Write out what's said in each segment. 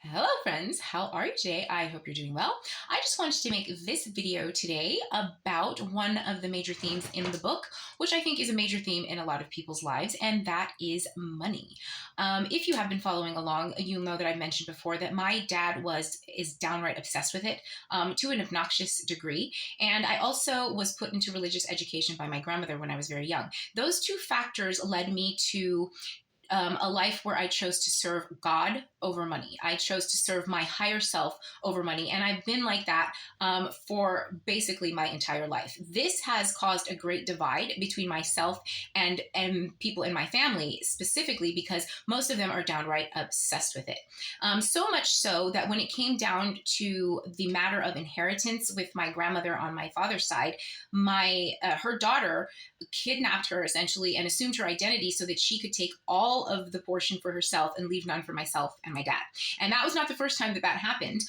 Hello friends, how are you today? I hope you're doing well. I just wanted to make this video today about one of the major themes in the book, which I think is a major theme in a lot of people's lives, and that is money. If you have been following along, you'll know that I mentioned before that my dad is downright obsessed with it to an obnoxious degree, and I also was put into religious education by my grandmother when I was very young. Those two factors led me to a life where I chose to serve God over money. I chose to serve my higher self over money. And I've been like that for basically my entire life. This has caused a great divide between myself and people in my family, specifically because most of them are downright obsessed with it. So much so that when it came down to the matter of inheritance with my grandmother on my father's side, her daughter kidnapped her essentially and assumed her identity so that she could take all of the portion for herself and leave none for myself and my dad. And that was not the first time that happened.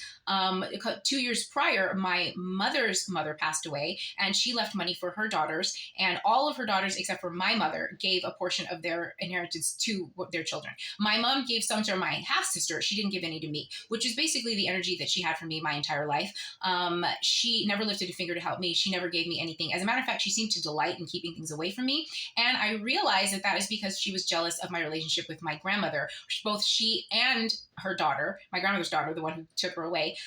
2 years prior, my mother's mother passed away, and she left money for her daughters, and all of her daughters, except for my mother, gave a portion of their inheritance to their children. My mom gave some to my half-sister. She didn't give any to me, which is basically the energy that she had for me my entire life. She never lifted a finger to help me. She never gave me anything. As a matter of fact, she seemed to delight in keeping things away from me. And I realized that is because she was jealous of my relationship with my grandmother. Both she and her daughter, my grandmother's daughter, the one who took her away,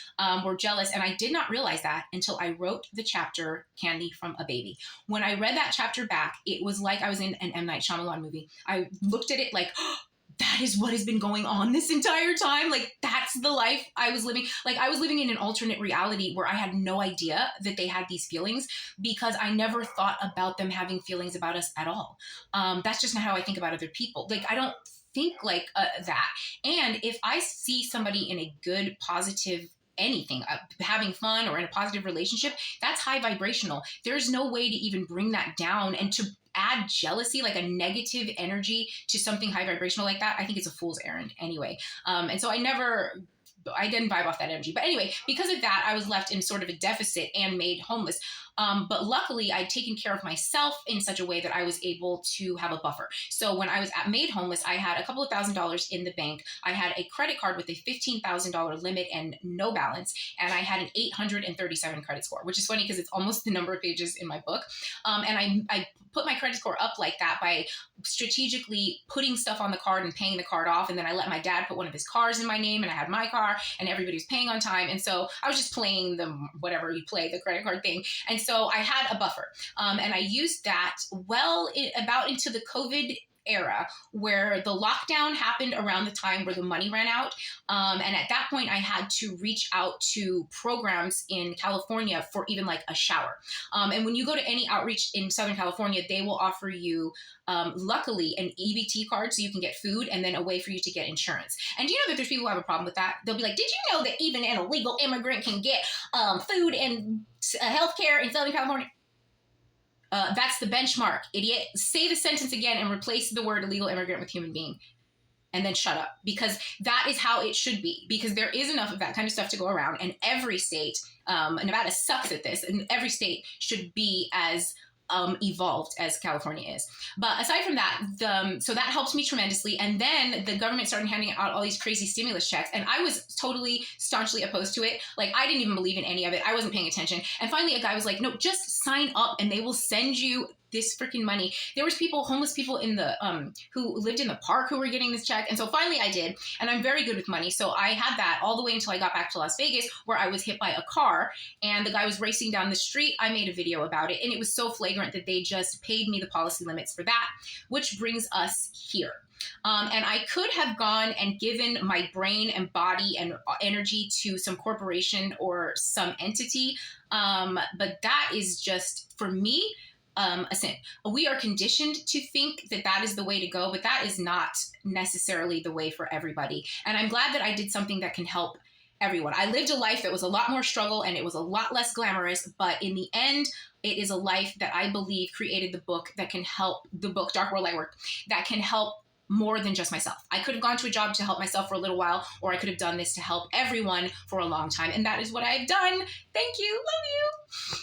were jealous. And I did not realize that until I wrote the chapter, Candy from a Baby. When I read that chapter back, it was like I was in an M. Night Shyamalan movie. I looked at it like, oh, that is what has been going on this entire time. Like, that's the life I was living. Like, I was living in an alternate reality where I had no idea that they had these feelings because I never thought about them having feelings about us at all. That's just not how I think about other people. Like, I don't think like that. And if I see somebody in a good, positive anything, having fun or in a positive relationship, that's high vibrational. There's no way to even bring that down, and to add jealousy, like a negative energy to something high vibrational like that, I think it's a fool's errand anyway. And so I didn't vibe off that energy. But anyway, because of that, I was left in sort of a deficit and made homeless. But luckily, I'd taken care of myself in such a way that I was able to have a buffer. So when I was made homeless, I had a couple of $1,000s in the bank. I had a credit card with a $15,000 limit and no balance. And I had an 837 credit score, which is funny because it's almost the number of pages in my book. And I put my credit score up like that by strategically putting stuff on the card and paying the card off. And then I let my dad put one of his cars in my name, and I had my car, and everybody was paying on time. And so I was just playing whatever you play, the credit card thing. And so I had a buffer. And I used that about into the COVID era, where the lockdown happened around the time where the money ran out. And at that point, I had to reach out to programs in California for even like a shower. And when you go to any outreach in Southern California, they will offer you, luckily, an EBT card so you can get food, and then a way for you to get insurance. And do you know that there's people who have a problem with that? They'll be like, did you know that even an illegal immigrant can get food and healthcare in Southern California? That's the benchmark, idiot. Say the sentence again and replace the word illegal immigrant with human being. And then shut up, because that is how it should be, because there is enough of that kind of stuff to go around. And every state, Nevada sucks at this, and every state should be as evolved as California is. But aside from that, so that helped me tremendously. And then the government started handing out all these crazy stimulus checks, and I was totally staunchly opposed to it. Like, I didn't even believe in any of it. I wasn't paying attention. And finally, a guy was like, no, just sign up and they will send you this freaking money. There was homeless people in the who lived in the park who were getting this check. And so finally I did, and I'm very good with money. So I had that all the way until I got back to Las Vegas, where I was hit by a car and the guy was racing down the street. I made a video about it, and it was so flagrant that they just paid me the policy limits for that, which brings us here. And I could have gone and given my brain and body and energy to some corporation or some entity. But that is just, for me, a sin. We are conditioned to think that is the way to go, but that is not necessarily the way for everybody. And I'm glad that I did something that can help everyone. I lived a life that was a lot more struggle, and it was a lot less glamorous, but in the end, it is a life that I believe created the book that can help, the book Dark World Light Work, that can help more than just myself. I could have gone to a job to help myself for a little while, or I could have done this to help everyone for a long time. And that is what I have done. Thank you. Love you.